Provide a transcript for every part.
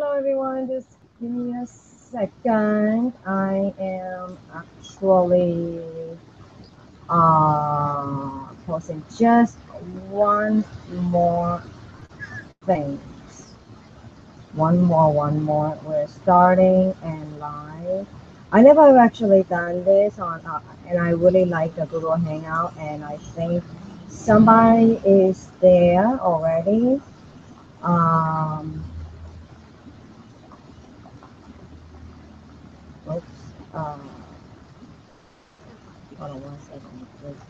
Hello everyone, just give me a second. I am actually posting just one more thing. One more. We're starting and live. I never actually done this on, and I really like the Google Hangout, and I think somebody is there already. Um, oops. Uh, Hold on 1 second. Just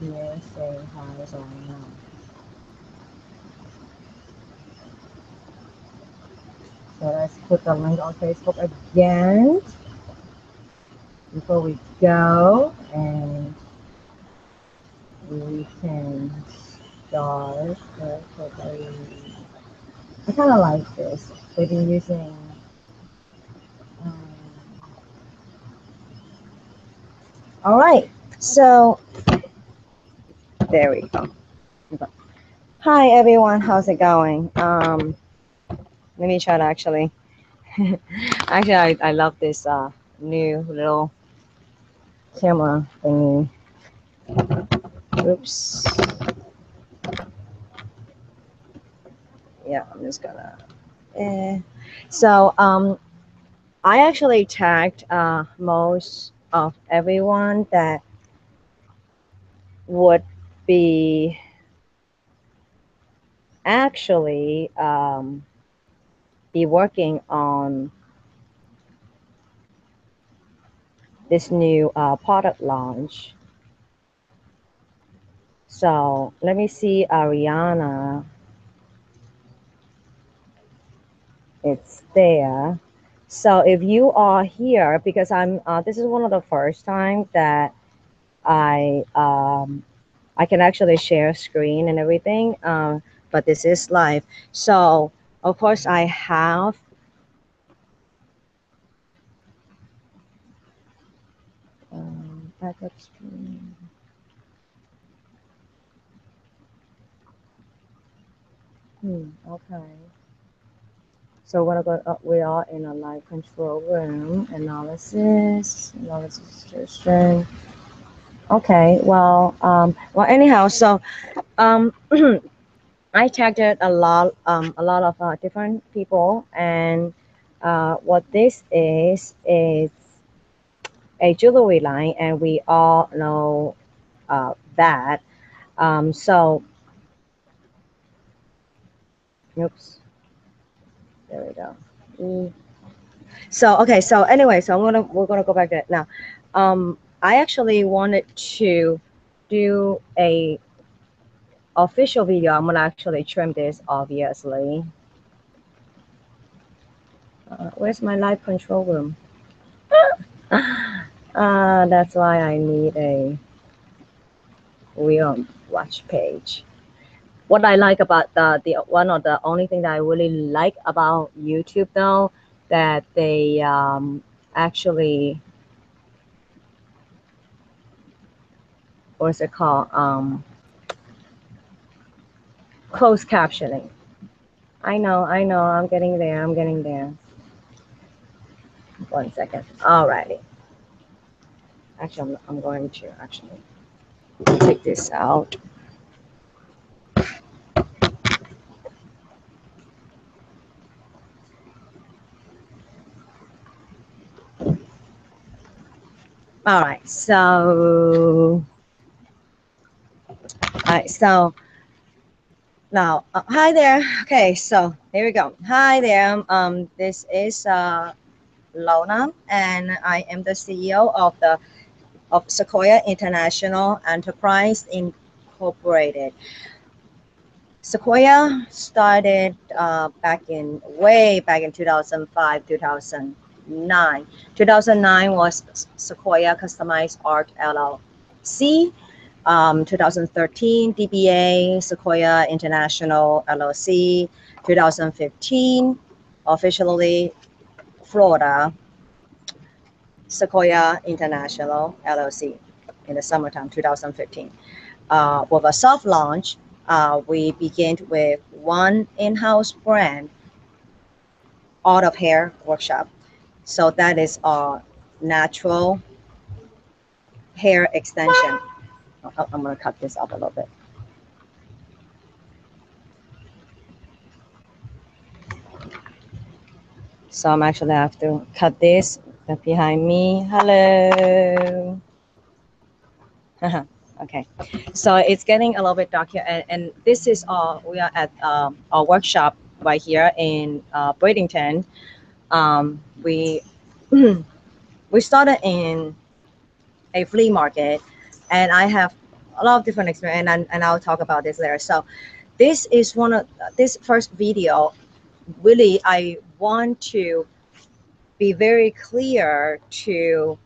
here saying hi so I know. So let's put the link on Facebook again before we go, and we can start. I kind of like this. They've been using. Um, all right, so there we go. Hi everyone, how's it going? Let me try to actually. I love this new little camera thingy. Oops. Yeah, I'm just gonna. So I actually tagged most of everyone that would be actually be working on this new product launch. So let me see, Ariana. It's there. So if you are here, because this is one of the first time that I I can actually share screen and everything, but this is live. So of course I have backup screen. Okay. So we're gonna go. We are in a live control room. Analysis suggestion. Okay. Well. Anyhow, so um, I tagged a lot of different people, and what this is a jewelry line, and we all know that. So, oops, there we go. So okay, so anyway, so we're gonna go back to it now. I actually wanted to do a official video. I'm gonna actually trim this, obviously. Where's my live control room? That's why I need a real watch page. What I like about the one of the only thing that I really like about YouTube though, that they actually, what's it called, closed captioning. I know, I'm getting there. 1 second. Alrighty. Actually, I'm going to actually take this out. All right, so now, hi there. Okay, so here we go. Hi there. This is Lona, and I am the CEO of Sequoia International Enterprise Incorporated. Sequoia started way back in 2005, 2009. 2009 was Sequoia Customized Art LLC. 2013 DBA Sequoia International LLC. 2015 officially Florida Sequoia International LLC in the summertime 2015 with a soft launch We begin with one in-house brand, Art of Hair workshop. So that is our natural hair extension. I'm going to cut this up a little bit. So I'm actually have to cut this behind me. Hello. Okay, so it's getting a little bit dark here, and this is we are at our workshop right here in Bradenton. We we started in a flea market, and I have a lot of different experience, and I'll talk about this later. So this is one of this first video. Really, I want to be very clear to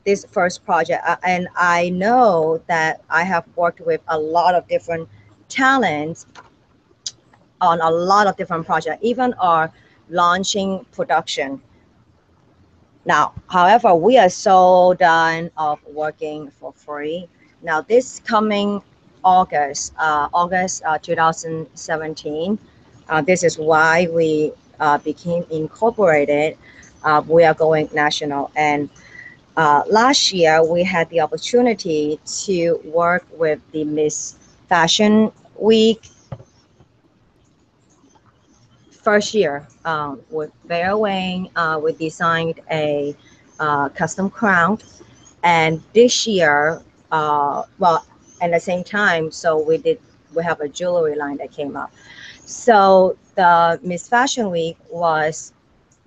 this first project, and I know that I have worked with a lot of different talents on a lot of different projects, even our launching production. Now, however, we are so done of working for free. Now, this coming August 2017, this is why we became incorporated. We are going national, and last year we had the opportunity to work with the Miss Fashion Week first year with Vera Wang. We designed a custom crown, and this year, well, at the same time, so we have a jewelry line that came up. So the Miss Fashion Week was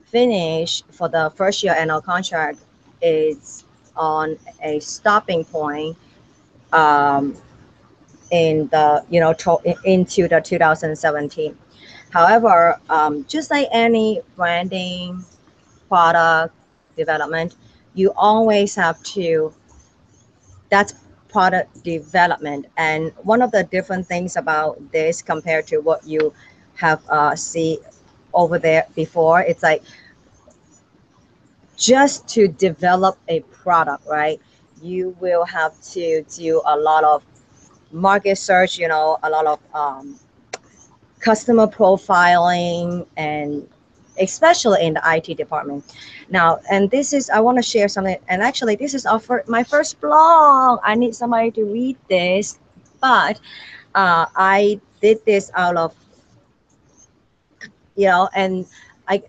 finished for the first year, and our contract is on a stopping point um, in the into the 2017. However, just like any branding product development, you always have to, that's product development. And one of the different things about this compared to what you have see over there before, it's like just to develop a product, right? You will have to do a lot of market search, a lot of customer profiling, and especially in the IT department. Now, and this is, I want to share something, and actually this is my first blog. I need somebody to read this, but I did this out of, and I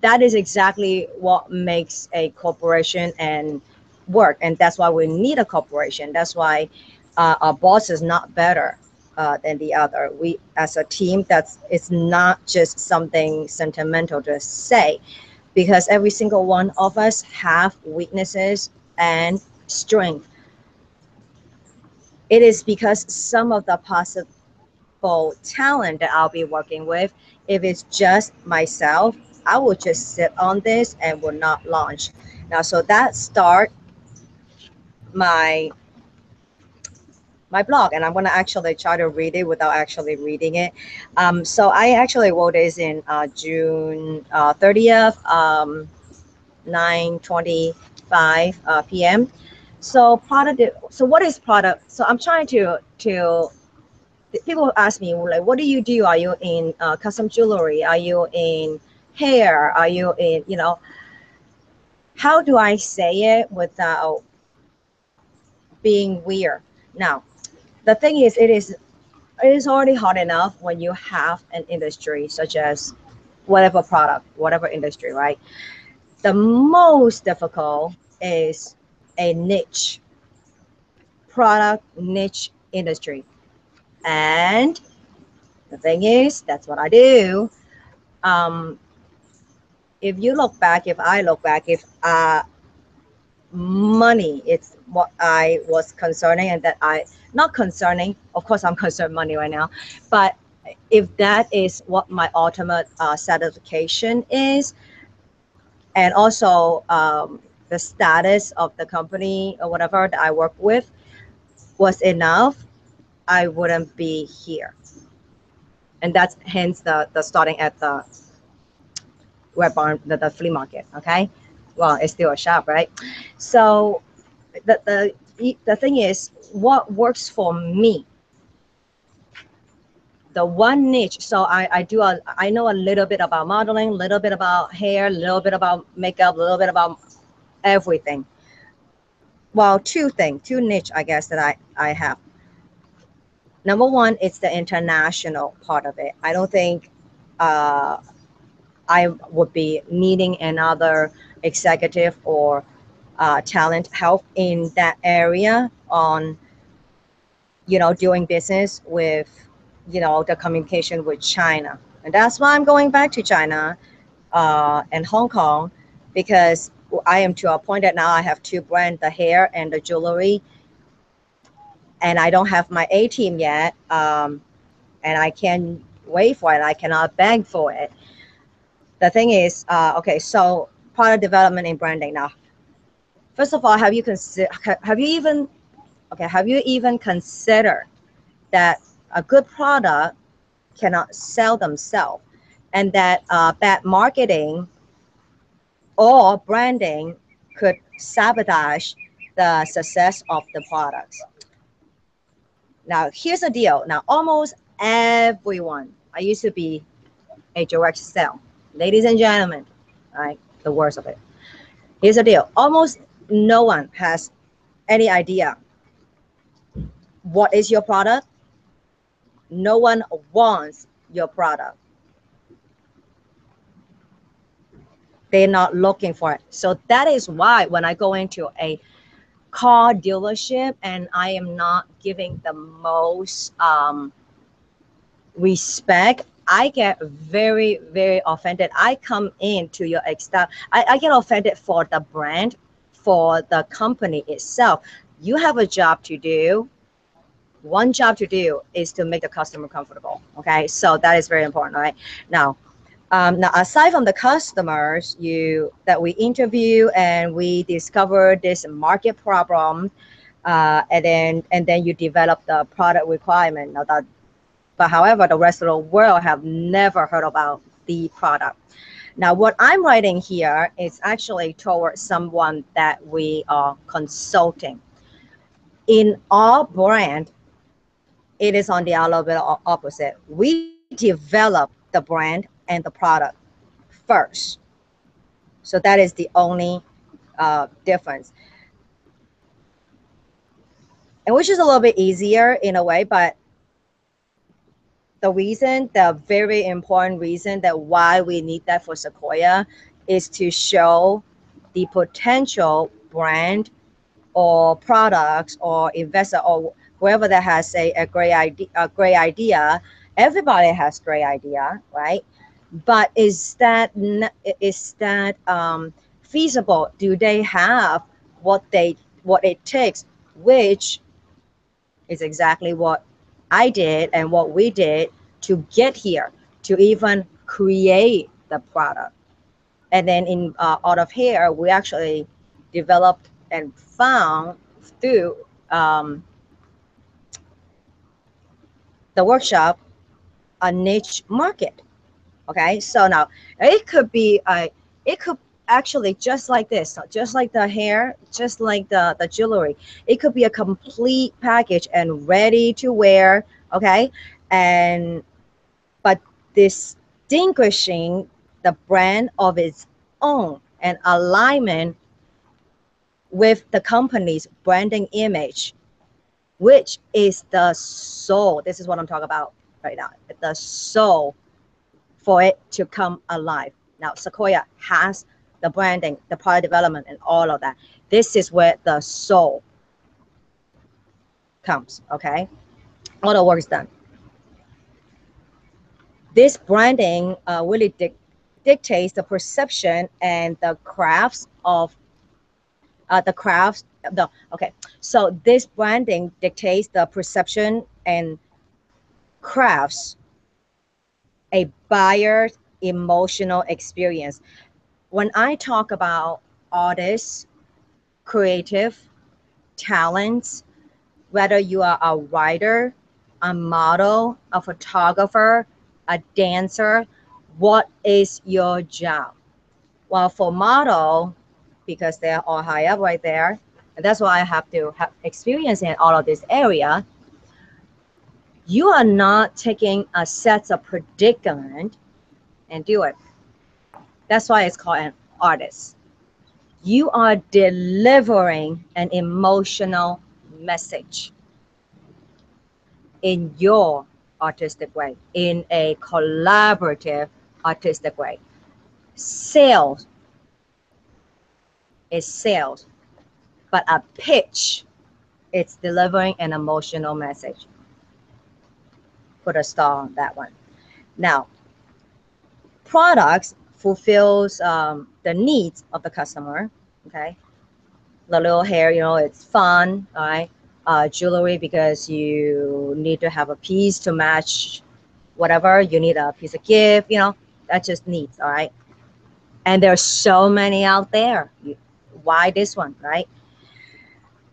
that is exactly what makes a corporation and work, and that's why we need a corporation. That's why our boss is not better than the other. We, as a team, it's not just something sentimental to say, because every single one of us have weaknesses and strength. It is because some of the possible talent that I'll be working with, if it's just myself, I will just sit on this and will not launch. Now, so that start my blog, and I'm going to actually try to read it without actually reading it. So I actually wrote this in June 30th, 9:25 p.m. So so what is product? So I'm trying to people ask me, like, what do you do? Are you in custom jewelry? Are you in hair? Are you in, how do I say it without being weird? Now, the thing is, it is already hard enough when you have an industry such as whatever product, whatever industry, right? The most difficult is a niche product, niche industry. And the thing is, that's what I do. If you look back, if I look back, if money, it's what I was concerning, and that not concerning, of course I'm concerned money right now, but if that is what my ultimate satisfaction is, and also the status of the company or whatever that I work with was enough, I wouldn't be here. And that's hence the starting at the red barn, the flea market. Okay, well, it's still a shop, right? So the thing is, what works for me the one niche. So I know a little bit about modeling, a little bit about hair, a little bit about makeup, a little bit about everything. Well, two niche, I guess, that I have. Number one, it's the international part of it. I don't think I would be needing another executive or talent help in that area on, doing business with, the communication with China. And that's why I'm going back to China and Hong Kong, because I am to a point that now I have two brands, the hair and the jewelry, and I don't have my A team yet. And I can't wait for it. I cannot beg for it. The thing is, okay, so product development and branding. Now, first of all, have you even considered that a good product cannot sell themselves, and that bad marketing or branding could sabotage the success of the products? Now, here's the deal. Now, almost everyone, I used to be a direct sell. Ladies and gentlemen, right, the worst of it. Here's the deal. Almost no one has any idea what is your product. No one wants your product. They're not looking for it. So that is why when I go into a car dealership and I am not giving the most respect, I get very, very offended. I come into your extent. I get offended for the brand, for the company itself. You have a job to do. One job to do is to make the customer comfortable. Okay, so that is very important, right? Now, aside from the customers that we interview and we discover this market problem, and then you develop the product requirement. Now that, but however, the rest of the world have never heard about the product. Now, what I'm writing here is actually towards someone that we are consulting. In our brand, it is on the other bit opposite. We develop the brand and the product first. So that is the only difference. And which is a little bit easier in a way, but the very important reason that why we need that for Sequoia is to show the potential brand or products or investor or whoever that has a great idea. Everybody has great idea, right? But is that feasible? Do they have what it takes? Which is exactly what I did and what we did to get here, to even create the product. And then in out of here, we actually developed and found through the workshop a niche market. Okay, so now it could actually just like this, just like the hair, just like the jewelry. It could be a complete package and ready to wear. Okay, but distinguishing the brand of its own and alignment with the company's branding image, which is the soul. This is what I'm talking about right now. The soul for it to come alive. Now, Sequoia has the branding, the product development, and all of that. This is where the soul comes, okay? All the work is done. This branding really dictates the perception and the crafts of so this branding dictates the perception and crafts a buyer's emotional experience. When I talk about artists, creative talents, whether you are a writer, a model, a photographer, a dancer, what is your job? Well, for model, because they're all high up right there, and that's why I have to have experience in all of this area. You are not taking a set of predicament and do it. That's why it's called an artist. You are delivering an emotional message in your artistic way, in a collaborative artistic way. Sales is sales, but a pitch, it's delivering an emotional message. Put a star on that one. Now, products fulfills the needs of the customer. Okay, the little hair, you know, it's fun, all right. Jewelry because you need to have a piece to match whatever you need, a piece of gift, you know, that just needs, all right. And there's so many out there. Why this one, right?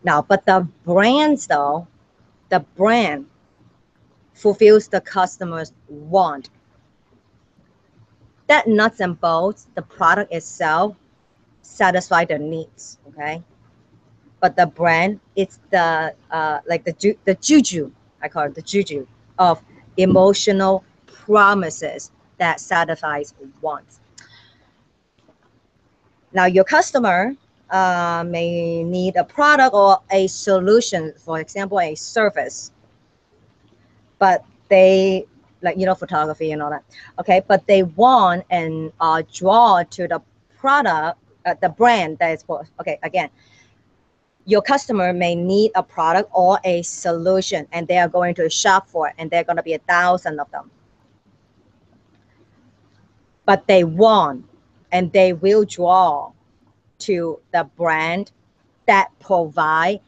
Now, but the brands though, the brand fulfills the customer's want. That nuts and bolts, the product itself satisfy their needs, okay? But the brand, it's the like the juju, I call it the juju of emotional promises that satisfies wants. Now, your customer may need a product or a solution, for example, a service, but they, like, you know, photography and all that, okay, but they want and draw to the product, the brand that is for, okay, again, your customer may need a product or a solution and they are going to shop for it, and there are going to be 1,000 of them, but they want and they will draw to the brand that provide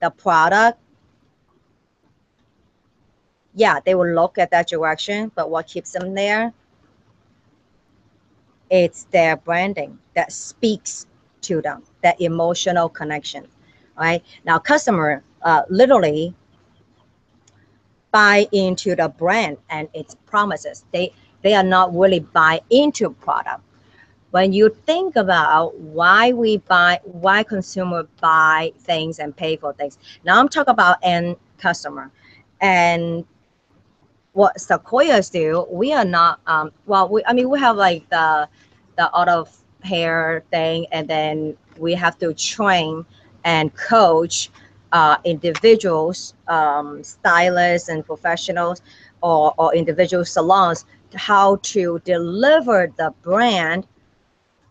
the product. Yeah, they will look at that direction, but what keeps them there? It's their branding that speaks to them, that emotional connection. Right now, customer literally buy into the brand and its promises. They are not really buy into product. When you think about why we buy, why consumer buy things and pay for things. Now I'm talking about end customer, and what Sequoias do, we are not well, I mean, we have like the art of hair thing, and then we have to train and coach individuals, stylists and professionals, or individual salons, how to deliver the brand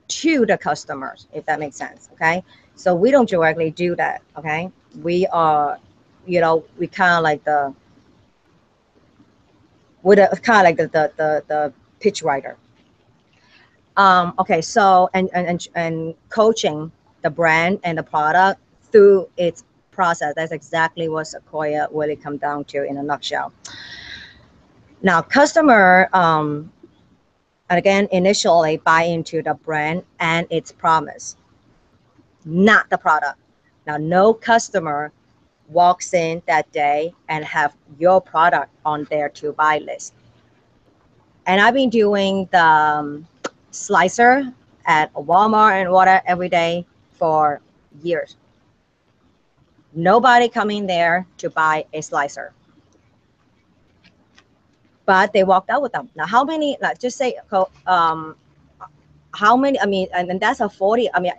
to the customers, if that makes sense. Okay, so we don't directly do that. Okay, we are, you know, we kind of like the, with a kind of like the pitch writer. Okay, so and coaching the brand and the product through its process. That's exactly what Sequoia really come down to in a nutshell. Now, customer, and again, initially buy into the brand and its promise, not the product. Now, no customer walks in that day and have your product on their to buy list. And I've been doing the slicer at Walmart and water every day for years. Nobody coming there to buy a slicer, but they walked out with them. Now, how many, like, just say, how many, I mean, and that's a 40, I mean,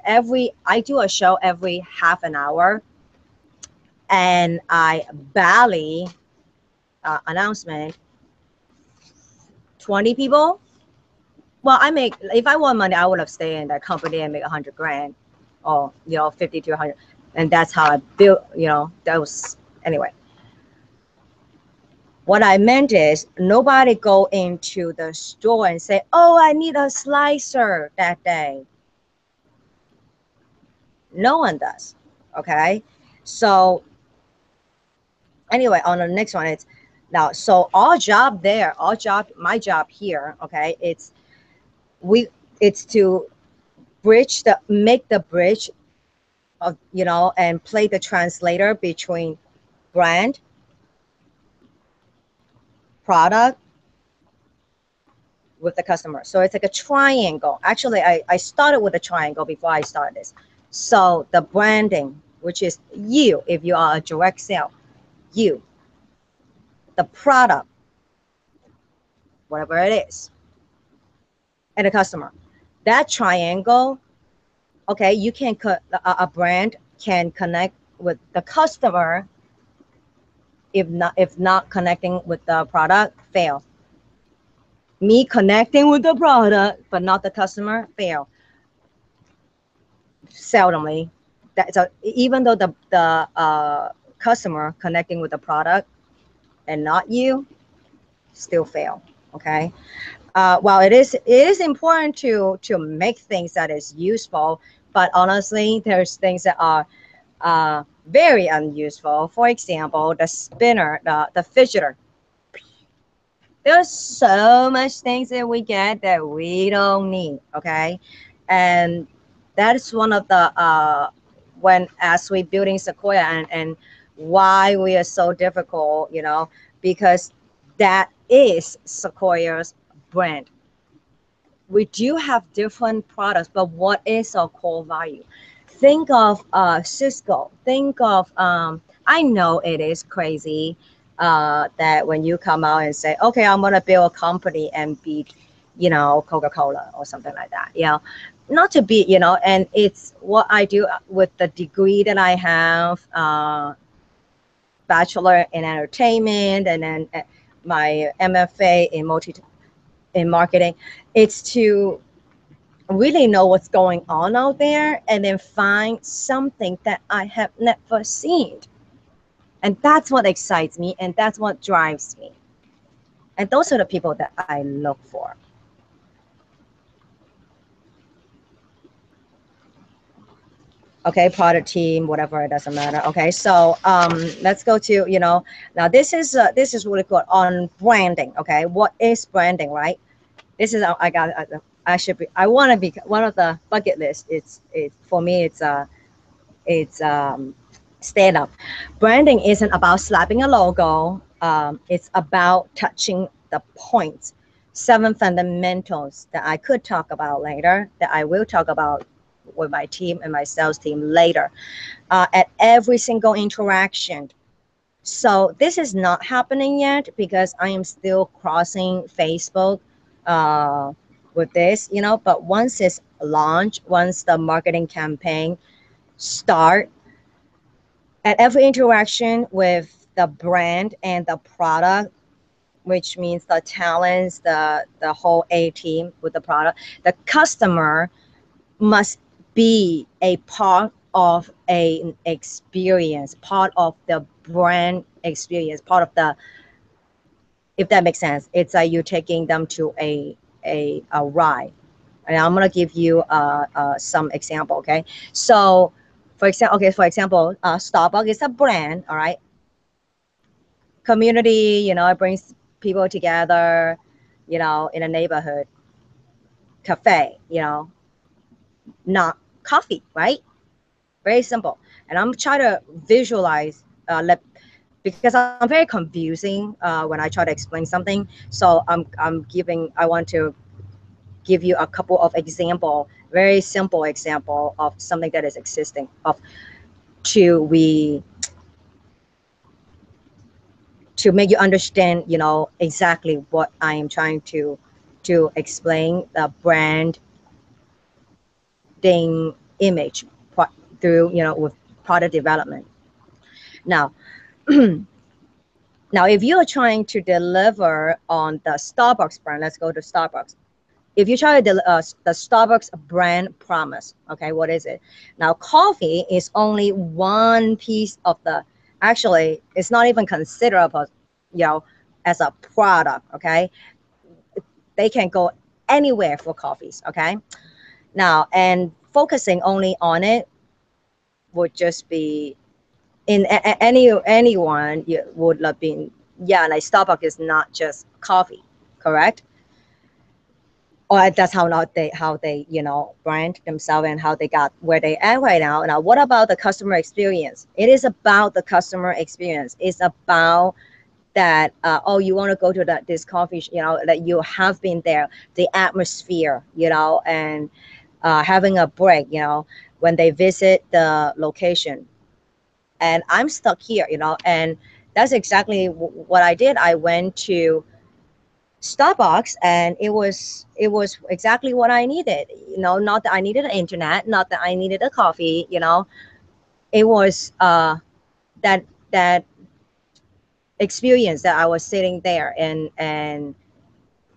I do a show every half an hour, and I barely announcement 20 people. Well, I make, if I want money, I would have stayed in that company and make 100 grand, or, you know, 50 to 100. And that's how I built, you know, that was, anyway. What I meant is nobody go into the store and say, oh, I need a slicer that day. No one does. Okay. So anyway, on the next one, it's now, so our job there, my job here, okay, it's to make the bridge of, you know, and play the translator between brand, product, with the customer. So it's like a triangle. Actually, I started with a triangle before I started this. So the branding, which is you, if you are a direct sale, you. the product, whatever it is, and the customer. That triangle, okay, you can a brand can connect with the customer. If not connecting with the product, fail. Me connecting with the product but not the customer, fail. Seldomly. Even though the customer connecting with the product and not you, still fail. Okay. While it is important to make things that is useful, but honestly, there's things that are very unuseful. For example, the spinner, the fidgeter. There's so much things that we get that we don't need. Okay, and that is one of the when as we building Sequoia, and why we are so difficult, you know, because that is Sequoia's brand. We do have different products, but what is our core value? Think of Cisco. Think of I know it is crazy that when you come out and say, okay, I'm gonna build a company and beat, you know, Coca-Cola or something like that. You know, not to beat, you know, and it's what I do with the degree that I have, bachelor in entertainment, and then my MFA in marketing. It's to really know what's going on out there and then find something that I have never seen. And that's what excites me, and that's what drives me. And those are the people that I look for. Okay, product team, whatever, it doesn't matter. Okay, so let's go to, you know, now this is really good on branding. Okay, what is branding, right? This is I want to be one of the bucket list. It's for me. It's stand up. Branding isn't about slapping a logo. It's about touching the points. 7 fundamentals that I could talk about later. That I will talk about with my team and my sales team later. At every single interaction. So this is not happening yet because I am still crossing Facebook with this, you know, but once it's launched, once the marketing campaign start, at every interaction with the brand and the product, which means the talents, the whole A team with the product, the customer must be a part of an experience, part of the brand experience, part of the, if that makes sense. It's like you're taking them to a ride. And I'm gonna give you some example. Okay, so for example, Starbucks is a brand. All right, community. You know, it brings people together. You know, in a neighborhood. Cafe. You know, not coffee, right? Very simple. And I'm trying to visualize because I'm very confusing when I try to explain something. So I want to give you a couple of example, very simple example of something that is existing to make you understand, you know, exactly what I am trying to explain the brand image through, you know, with product development. Now, now if you are trying to deliver on the Starbucks brand, let's go to Starbucks. If you try to the Starbucks brand promise, okay, what is it? Now, coffee is only one piece of the. Actually, it's not even considerable, you know, as a product. Okay, they can go anywhere for coffees. Okay, now and focusing only on it would just be in anyone would have been, yeah, like Starbucks is not just coffee, correct? Or that's how they you know brand themselves and how they got where they are right now. Now, what about the customer experience? It is about the customer experience. It's about that oh, you want to go to this coffee, you know, that you have been there, the atmosphere, you know, and having a break, you know, when they visit the location. And I'm stuck here, you know, and that's exactly what I did. I went to Starbucks, and it was exactly what I needed. Not that I needed an internet, not that I needed a coffee. It was that experience that I was sitting there, and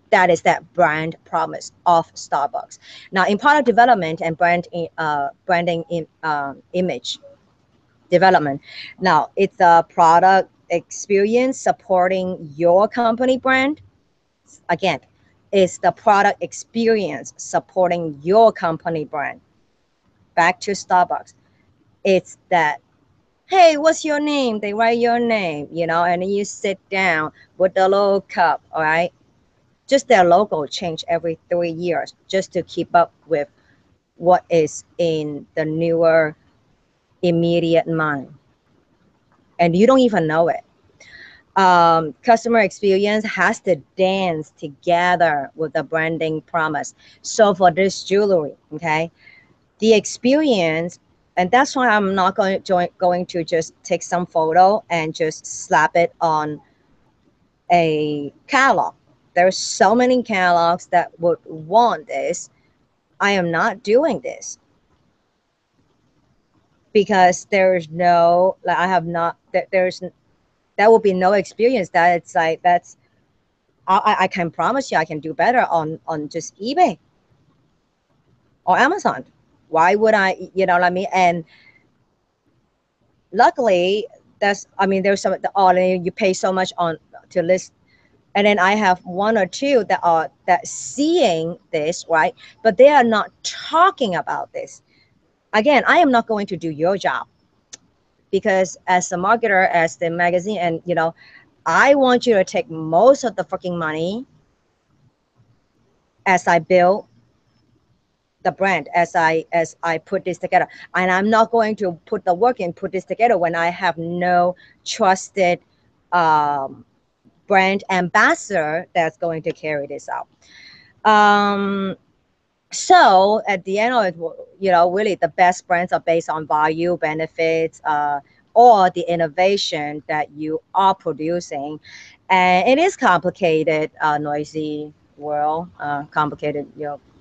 that is that brand promise of Starbucks. Now, in product development and branding image development, now it's a product experience supporting your company brand. Again, it's the product experience supporting your company brand. Back to Starbucks, it's that, hey, what's your name? They write your name, and then you sit down with the little cup, all right? Just their logo change every 3 years just to keep up with what is in the newer immediate mind. And you don't even know it. Customer experience has to dance together with the branding promise. So for this jewelry, okay, the experience, and that's why I'm not going to just take some photo and just slap it on a catalog. There's so many catalogs that would want this. I am not doing this because there's no, like, I have not, there's, that will be no experience that it's like, I can promise you I can do better on just eBay or Amazon. Why would I, you know what I mean? And luckily, there's some, you pay so much on to list. And then I have one or two that seeing this, right? But they are not talking about this. Again, I am not going to do your job, because as a marketer, as the magazine, and I want you to take most of the fucking money as I build the brand, as I put this together. And I'm not going to put the work in, put this together when I have no trusted brand ambassador that's going to carry this out. So at the end of it, really the best brands are based on value, benefits, or the innovation that you are producing. And it is complicated, noisy world, complicated,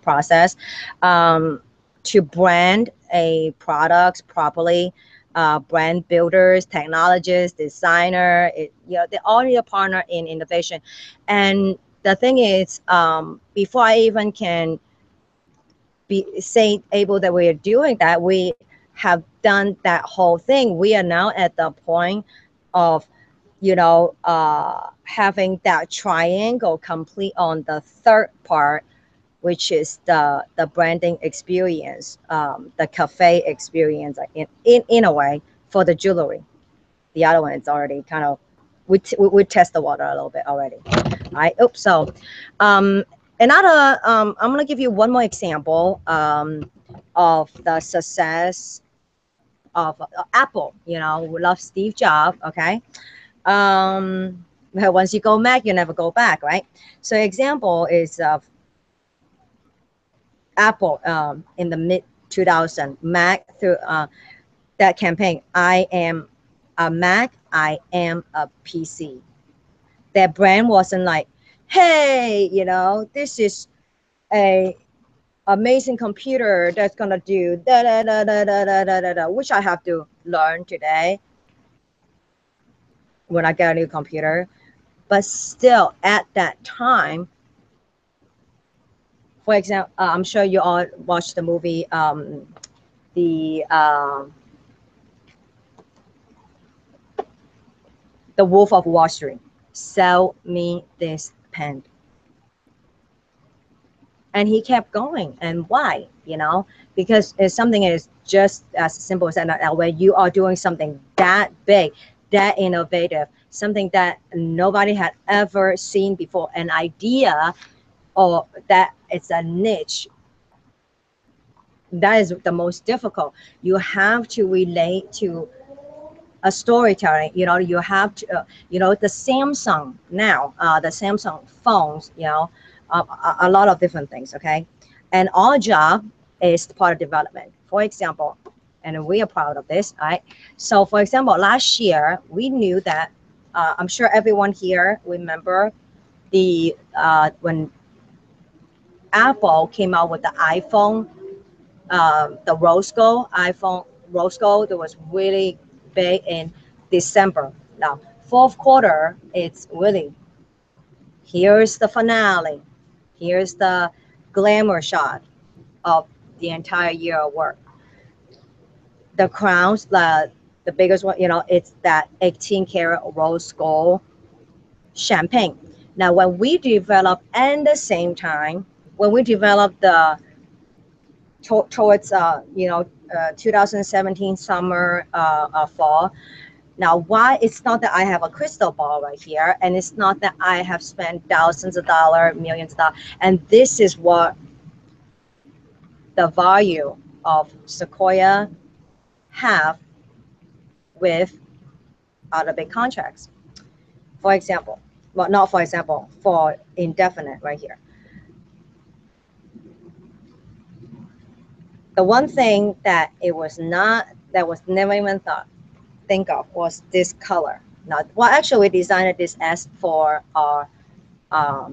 process, to brand a product properly. Brand builders, technologists, designer, they all need a partner in innovation. And the thing is, before I even can able that we are doing that, we have done that whole thing. We are now at the point of having that triangle complete on the third part, which is the branding experience, the cafe experience, in a way, for the jewelry. The other one is already kind of, we test the water a little bit already. All right. Oops. So another, I'm going to give you one more example of the success of Apple. We love Steve Jobs. Okay. Once you go Mac, you never go back, right? So example is of Apple in the mid 2000 Mac, through that campaign. I am a Mac, I am a PC. Their brand wasn't like, hey, this is a amazing computer that's gonna do da da da da da da da da da, which I have to learn today when I get a new computer. But still, at that time, for example, I'm sure you all watched the movie, the The Wolf of Wall Street. Sell me this pen. And he kept going. And why? Because it's something that is just as simple as that, when you are doing something that big, that innovative, something that nobody had ever seen before, an idea, or that it's a niche, that is the most difficult. You have to relate to a storytelling. You have to, the Samsung now, the Samsung phones, a lot of different things. Okay. And our job is part of development, for example, and we are proud of this. All right. So for example, last year we knew that I'm sure everyone here remember the when Apple came out with the iPhone, the rose gold iPhone rose gold that was really big in December. Now, fourth quarter, it's really, here's the finale. Here's the glamour shot of the entire year of work. The crowns, the biggest one, it's that 18 karat rose gold champagne. Now, when we develop, and the same time, when we develop the towards 2017 summer, fall. Now, why it's not that I have a crystal ball right here, and it's not that I have spent thousands of dollars, millions of dollars, and this is what the value of Sequoia have with other big contracts. For example, well, not for example, for indefinite right here. The one thing that it was not, that was never even think of was this color. Now, well, actually, we designed this as for our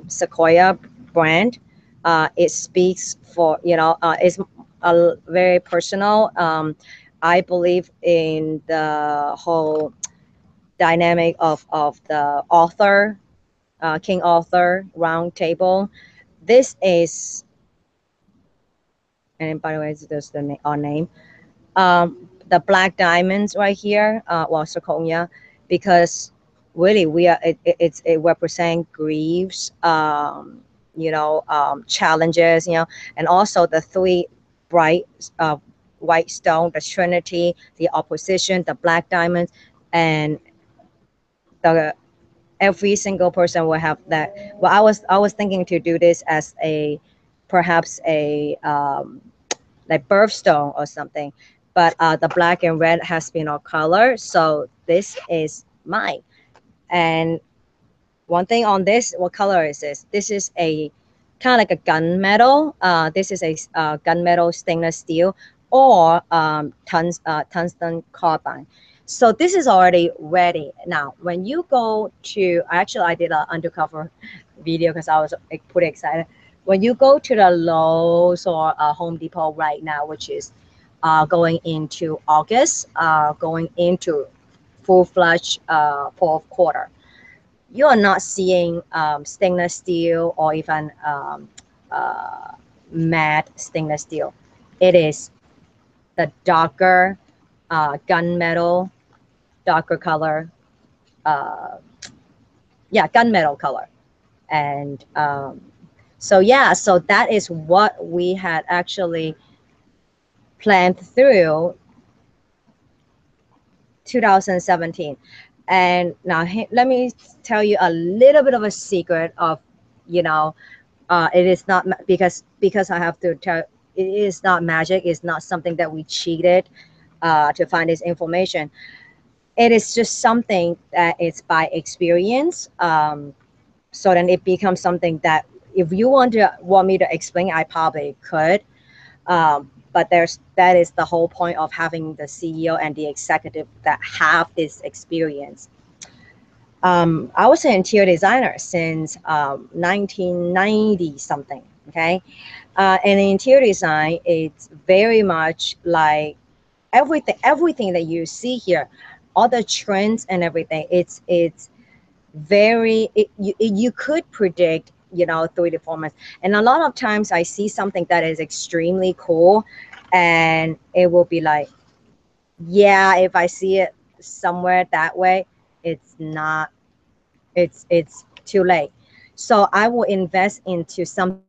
Sequoia brand. It speaks for, it's a very personal. I believe in the whole dynamic of the author, King Author round table. This is, and by the way, this is our name. The black diamonds right here, well, Sequoia, because really we are, it represents griefs, challenges, and also the three bright white stone, the Trinity, the opposition, the black diamonds, and the every single person will have that. Well, I was thinking to do this as a perhaps a like birthstone or something, but the black and red has been our color, so this is mine. And one thing on this, what color is this? This is a kind of like a gunmetal. This is a gunmetal stainless steel, or tungsten carbide. So this is already ready. Now, when you go to, actually I did an undercover video because I was pretty excited. When you go to the Lowe's or Home Depot right now, which is going into August, going into full-fledged fourth quarter, you are not seeing stainless steel or even matte stainless steel. It is the darker gunmetal, darker color, uh, yeah, gunmetal color. And so yeah, so that is what we had actually planned through 2017. And now let me tell you a little bit of a secret of, it is not because I have to tell, it is not magic. It's not something that we cheated to find this information. It is just something that it's by experience. So then it becomes something that if you want me to explain, I probably could. But that is the whole point of having the CEO and the executive that have this experience. I was an interior designer since 1990 something. Okay, and in interior design, it's very much like everything that you see here, all the trends and everything. It's very, you could predict, 3 to 4 months. And a lot of times I see something that is extremely cool, and it will be like, yeah, if I see it somewhere that way, it's not, it's too late. So I will invest into something